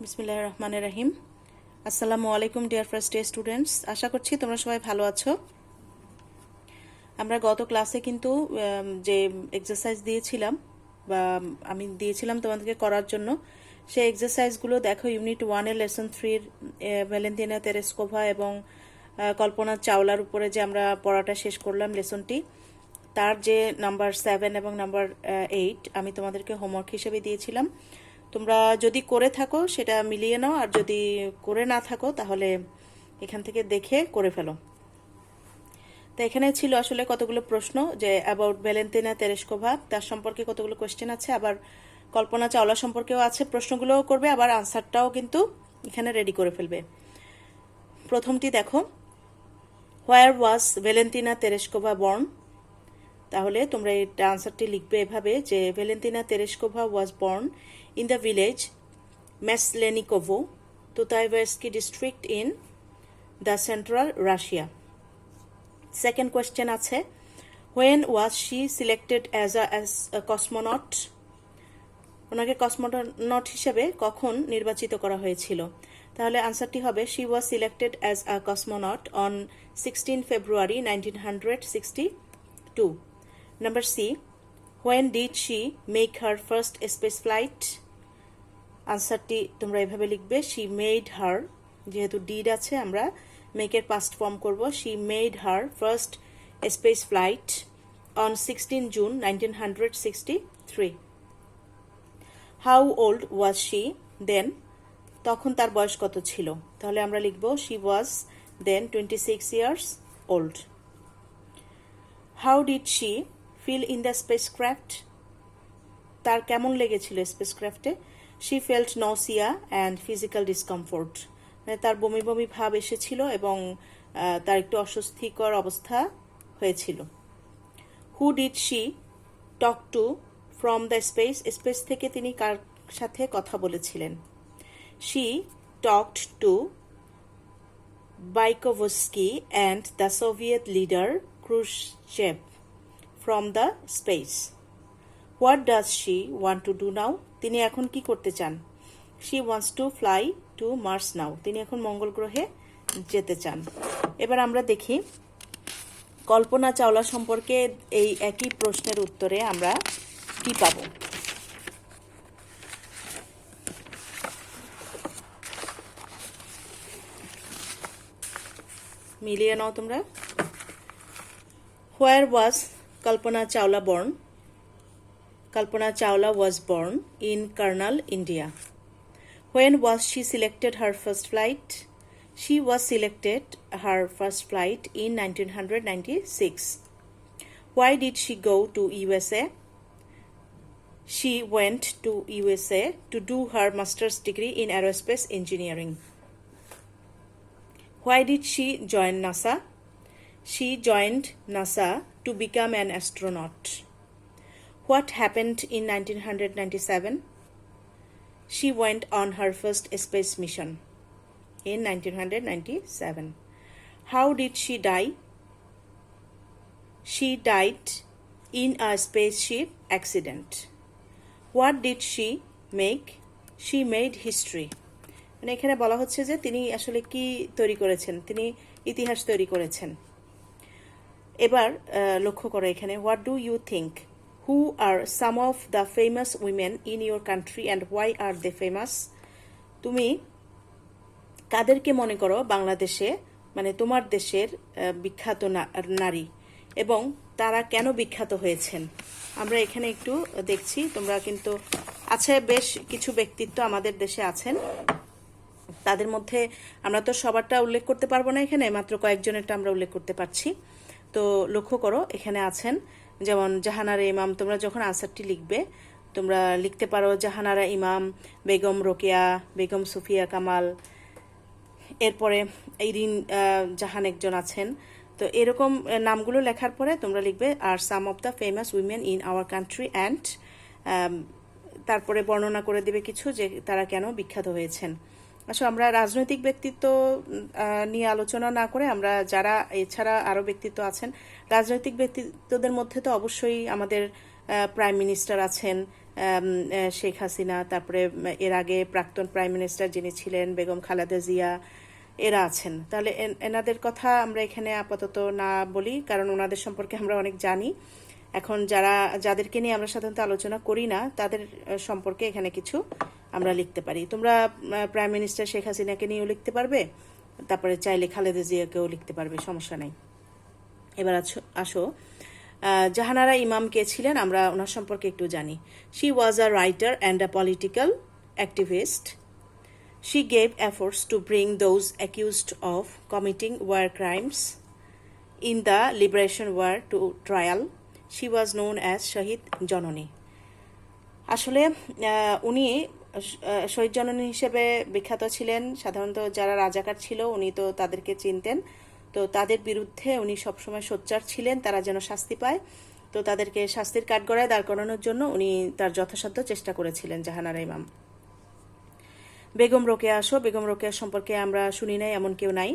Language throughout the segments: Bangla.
বিসমিল্লাহির রহমানির রহিম। আসসালামু আলাইকুম ডিয়ার ফার্স্ট ডে স্টুডেন্টস, আশা করছি তোমরা সবাই ভালো আছো। আমরা গত ক্লাসে কিন্তু যে এক্সারসাইজ দিয়েছিলাম বা আমি দিয়েছিলাম তোমাদেরকে করার জন্য, সেই এক্সারসাইজগুলো দেখো ইউনিট 1-এর লেসন 3-র ভ্যালেন্টিনা তেরেস্কোভা এবং কল্পনা চাওলার উপরে যে আমরা পড়াটা শেষ করলাম লেসনটি, তার যে নাম্বার 7 এবং নাম্বার 8 আমি তোমাদেরকে হোমওয়ার্ক হিসেবে দিয়েছিলাম। তোমরা যদি করে থাকো সেটা মিলিয়ে নাও, আর যদি করে না থাকো তাহলে এখান থেকে দেখে করে ফেলো। তো এখানে ছিল আসলে কতগুলো প্রশ্ন, যে অ্যাবাউট ভ্যালেন্টিনা তেরেস্কোভা, তার সম্পর্কে কতগুলো কোয়েশ্চেন আছে, আবার কল্পনা চাওলা সম্পর্কেও আছে। প্রশ্নগুলোও করবে, আবার আনসারটাও কিন্তু এখানে রেডি করে ফেলবে। প্রথমটি দেখো, হোয়ার ওয়াজ ভ্যালেন্টিনা তেরেস্কোভা বর্ন। তাহলে তোমরা এটা আনসারটি লিখবে এভাবে যে Valentina Tereshkova was born in the village Meslenikovo, Tutaivsky district in the central Russia. Second question আছে, when was she selected as a cosmonaut? ওনাকে কসমোনট হিসেবে কখন নির্বাচিত করা হয়েছিল? তাহলে আনসারটি হবে she was selected as a cosmonaut on 16 February 1962. Number C, when did she make her first space flight? আনসারটি তোমরা এভাবে লিখবে, she made her, যেহেতু ডিড আছে আমরা মেকের পাস্ট ফর্ম করব, she made her first space flight on 16 June 1963. How old was she then? তখন তার বয়স কত ছিল? তাহলে আমরা লিখব she was then 26 years old. How did she feel in the spacecraft? তার কেমন লেগেছিল স্পেসক্রাফটে? She felt nausea and physical discomfort. তার বমি বমি ভাব এসেছিল এবং তার একটু অস্বস্তিকর অবস্থা হয়েছিল। Who did she talk to from the space? Space থেকে তিনি কার সাথে কথা বলেছিলেন? She talked to Bykovsky and the Soviet leader Khrushchev from the space. What does she want to do now? তিনি এখন কি করতে চান? She wants to fly to Mars now. তিনি এখন মঙ্গল গ্রহে যেতে চান। এবার আমরা দেখি কল্পনা চাওলা সম্পর্কে এই একই প্রশ্নের উত্তরে আমরা কি পাবো। মিলিয়ে নাও তোমরা। Where was Kalpana Chawla born? Kalpana Chawla was born in Karnal, India. When was she selected her first flight? She was selected her first flight in 1996. Why did she go to USA? She went to USA to do her master's degree in aerospace engineering. Why did she join NASA? She joined NASA to become an astronaut. What happened in 1997? She went on her first space mission in 1997. How did she die? She died in a spaceship accident. What did she make? She made history. মানে এখানে বলা হচ্ছে যে তিনি আসলে কি তৈরি করেছেন, তিনি ইতিহাস তৈরি করেছেন। এবার লক্ষ্য করো এখানে, what do you think? Who are some of the famous women in your country and why are they famous? তুমি কাদেরকে মনে করো বাংলাদেশে, মানে তোমার দেশের বিখ্যাত নারী, এবং তারা কেন বিখ্যাত হয়েছেন? আমরা এখানে একটু দেখছি, তোমরা কিন্তু আছে বেশ কিছু ব্যক্তিত্ব আমাদের দেশে আছেন, তাদের মধ্যে আমরা তো সবারটা উল্লেখ করতে পারবো না, এখানে মাত্র কয়েকজনেরটা আমরা উল্লেখ করতে পারছি। তো লক্ষ্য করো এখানে আছেন যেমন জাহানারা ইমাম। তোমরা যখন আনসারটি লিখবে তোমরা লিখতে পারো জাহানারা ইমাম, বেগম রোকেয়া, বেগম সুফিয়া কামাল, এরপরে ইরিন জাহান একজন আছেন। তো এরকম নামগুলো লেখার পরে তোমরা লিখবে আর some of the famous women in our country and, তারপরে বর্ণনা করে দেবে কিছু যে তারা কেন বিখ্যাত হয়েছেন। আসলে আমরা রাজনৈতিক ব্যক্তিত্ব নিয়ে আলোচনা না করে আমরা যারা এছাড়া আরও ব্যক্তিত্ব আছেন, রাজনৈতিক ব্যক্তিত্বদের মধ্যে তো অবশ্যই আমাদের প্রাইম মিনিস্টার আছেন, শেখ হাসিনা, তারপরে এর আগে প্রাক্তন প্রাইম মিনিস্টার যিনি ছিলেন বেগম খালেদা জিয়া, এরা আছেন। তাহলে এনাদের কথা আমরা এখানে আপাতত না বলি, কারণ ওনাদের সম্পর্কে আমরা অনেক জানি। এখন যাদেরকে নিয়ে আমরা সাধারণত আলোচনা করি না তাদের সম্পর্কে এখানে কিছু আমরা লিখতে পারি। তোমরা প্রাইম মিনিস্টার শেখ হাসিনাকে নিয়েও লিখতে পারবে, তারপরে চাইলে খালেদা জিয়াকেও লিখতে পারবে, সমস্যা নাই। এবার আসো জাহানারা ইমাম কে ছিলেন, আমরা ওনার সম্পর্কে একটু জানি। She was a writer and a political activist. She gave efforts to bring those accused of committing war crimes in the Liberation War to trial. She was known as শহীদ জননী। আসলে উনি শহীদ জননী হিসেবে বিখ্যাত ছিলেন। সাধারণত যারা রাজাকার ছিল উনি তো তাদেরকে চিনতেন, তো তাদের বিরুদ্ধে উনি সবসময় সোচ্চার ছিলেন তারা যেন শাস্তি পায়। তো তাদেরকে শাস্তির কাঠগড়ায় দাঁড় করানোর জন্য উনি তার যথাসাধ্য চেষ্টা করেছিলেন জাহানারা ইমাম। বেগম রোকেয়া আসো, বেগম রোকেয়ার সম্পর্কে আমরা শুনি নাই এমন কেউ নাই।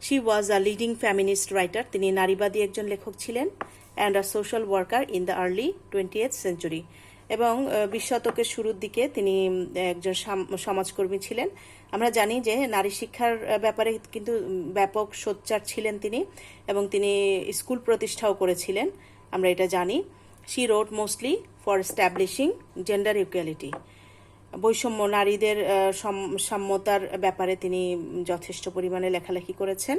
She was a leading feminist writer, তিনি নারীবাদী একজন লেখক ছিলেন, and a social worker in the early 20th century, এবং 20 শতকের শুরুর দিকে তিনি একজন সমাজকর্মী ছিলেন। আমরা জানি যে নারী শিক্ষার ব্যাপারে কিন্তু ব্যাপক সোচ্চার ছিলেন তিনি, এবং তিনি স্কুল প্রতিষ্ঠাও করেছিলেন, আমরা এটা জানি। She wrote mostly for establishing gender equality, বৈষম্য নারীদের সাম্যতার ব্যাপারে তিনি যথেষ্ট পরিমাণে লেখালেখি করেছেন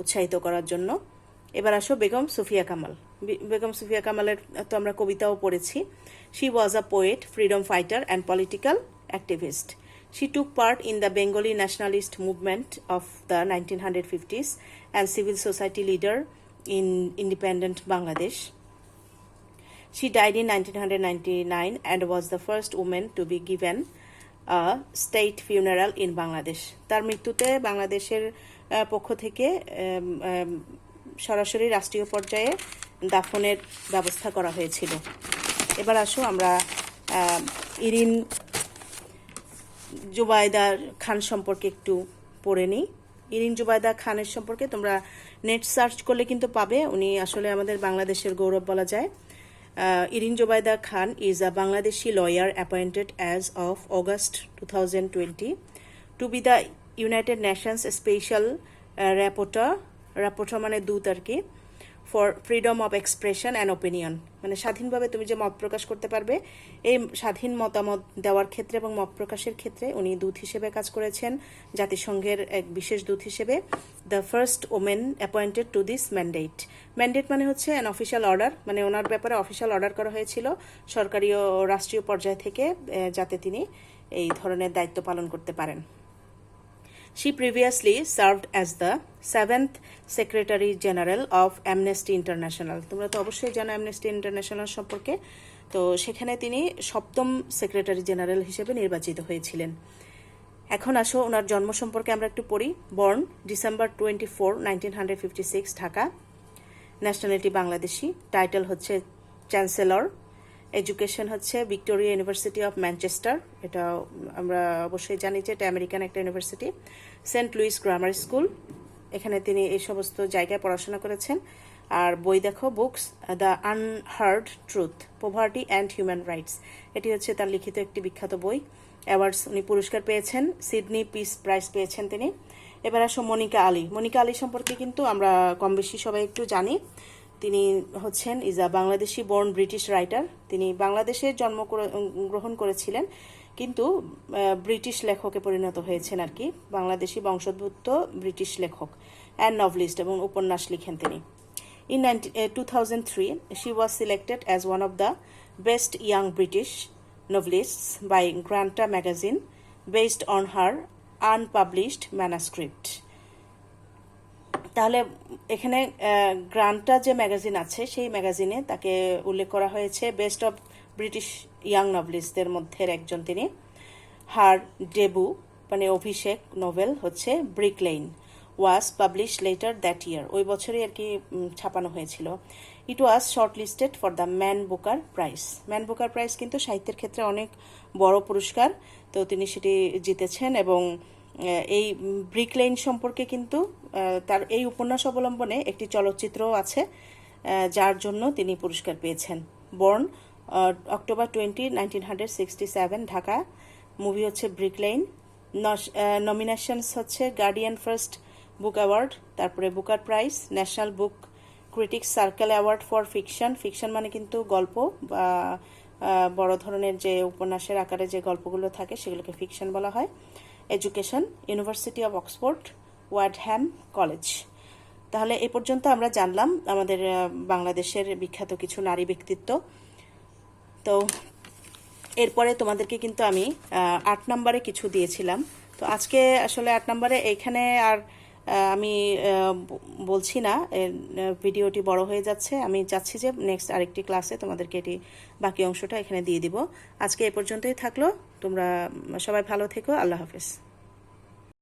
উৎসাহিত করার জন্য। এবার আসো বেগম সুফিয়া কামাল। বেগম সুফিয়া কামালের তো আমরা কবিতাও পড়েছি। She was a poet, freedom fighter and political activist. She took part in the Bengali nationalist movement of the 1950s and civil society leader in independent Bangladesh. She died in 1999 and was the first woman to be given a state funeral in Bangladesh. তার মৃত্যুতে বাংলাদেশের পক্ষ থেকে সরাসরি রাষ্ট্রীয় পর্যায়ে দাফনের ব্যবস্থা করা হয়েছিল। এবার আসো আমরা ইরিন জুবাইদা খান সম্পর্কে একটু পড়ে নিই। ইরিন জুবাইদা খানের সম্পর্কে তোমরা নেট সার্চ করলে কিন্তু পাবে। উনি আসলে আমাদের বাংলাদেশের গৌরব বলা যায়। Irin Zubaida Khan is a Bangladeshi lawyer appointed as of August 2020 to be the United Nations Special Rapporteur মানে দূত আর কি, for freedom of expression and opinion, মানে স্বাধীনভাবে তুমি যে মত প্রকাশ করতে পারবে, এই স্বাধীন মতামত দেওয়ার ক্ষেত্রে এবং মত প্রকাশের ক্ষেত্রে উনি দূত হিসেবে কাজ করেছেন, জাতিসংঘের এক বিশেষ দূত হিসেবে। The first women appointed to this mandate. Mandate মানে হচ্ছে অ্যান অফিসিয়াল অর্ডার, মানে ওনার ব্যাপারে অফিসিয়াল অর্ডার করা হয়েছিল সরকারি ও রাষ্ট্রীয় পর্যায় থেকে, যাতে তিনি এই ধরনের দায়িত্ব পালন করতে পারেন। She previously served as the 7th Secretary General of Amnesty International. তোমরা তো অবশ্যই জানো অ্যামনেস্টি ইন্টারন্যাশনাল সম্পর্কে। তো সেখানে তিনি 7ম সেক্রেটারি জেনারেল হিসেবে নির্বাচিত হয়েছিলেন। এখন আসো ওনার জন্ম সম্পর্কে আমরা একটু পড়ি। Born December 24, 1956, Dhaka. Nationality Bangladeshi. Title হচ্ছে চ্যান্সেলর। এডুকেশন হচ্ছে ভিক্টোরিয়া ইউনিভার্সিটি অফ ম্যানচেস্টার, এটা আমরা অবশ্যই জানি যে এটা আমেরিকান একটা university. Saint Louis Grammar School, এখানে তিনি এই সমস্ত জায়গায় পড়াশোনা করেছেন। আর বই দেখো, books the unheard truth, poverty and human rights, এটি হচ্ছে তার লিখিত একটি বিখ্যাত বই। অ্যাওয়ার্ডস উনি পুরস্কার পেয়েছেন, সিডনি পিস প্রাইজ পেয়েছেন তিনি। এবার আসো মনিকা আলী। মনিকা আলী সম্পর্কে কিন্তু আমরা কম বেশি সবাই একটু জানি। তিনি হচ্ছেন is a Bangladeshi born British writer. তিনি বাংলাদেশে জন্মগ্রহণ করেছিলেন কিন্তু ব্রিটিশ লেখকে পরিণত হয়েছেন আর কি, বাংলাদেশি বংশোদ্ভূত ব্রিটিশ লেখক অ্যান্ড নভলিস্ট, এবং উপন্যাস লিখেন তিনি। In 2003, she was selected as one of the best young British novelists by Granta magazine based on her unpublished manuscript. তাহলে এখানে গ্রান্টা যে ম্যাগাজিন আছে সেই ম্যাগাজিনে তাকে উল্লেখ করা হয়েছে বেস্ট অফ ব্রিটিশ ইয়াং নভেলিস্টদের মধ্যে একজন তিনি। হার ডেবু মানে অভিষেক নোভেল হচ্ছে Brick Lane was publish later that year, ওই বছরই আর কি ছাপানো হয়েছিল। It was shortlisted for the Man Booker Prize. Man Booker Prize কিন্তু সাহিত্যের ক্ষেত্রে অনেক বড় পুরস্কার, তো তিনি সেটি জিতেছেন। এবং এই ব্রিক লেইন সম্পর্কে কিন্তু তার এই উপন্যাস অবলম্বনে একটি চলচ্চিত্রও আছে, যার জন্য তিনি পুরস্কার পেয়েছেন। Born October 20, 1967 Dhaka. মুভি হচ্ছে ব্রিক লেন। নমিনেশনস হচ্ছে গার্ডিয়ান ফার্স্ট বুক অ্যাওয়ার্ড, তারপরে Booker prize, national book critics circle award for fiction. Fiction মানে কিন্তু গল্প বা বড় ধরনের যে উপন্যাসের আকারে যে গল্পগুলো থাকে সেগুলোকে ফিকশন বলা হয়। Education, University of Oxford, Wadham College. তাহলে এ পর্যন্ত আমরা জানলাম আমাদের বাংলাদেশের বিখ্যাত কিছু নারী ব্যক্তিত্ব। তো এরপরে তোমাদেরকে কিন্তু আমি 8 নম্বরে কিছু দিয়েছিলাম। তো আজকে আসলে 8 নম্বরে এইখানে আর আমি বলছি না, ভিডিওটি বড় হয়ে যাচ্ছে। আমি চাচ্ছি যে নেক্সট আরেকটি ক্লাসে তোমাদেরকে এটি বাকি অংশটা এখানে দিয়ে দিব। আজকে এ পর্যন্তই থাকলো। তোমরা সবাই ভালো থেকো। আল্লাহ হাফেজ।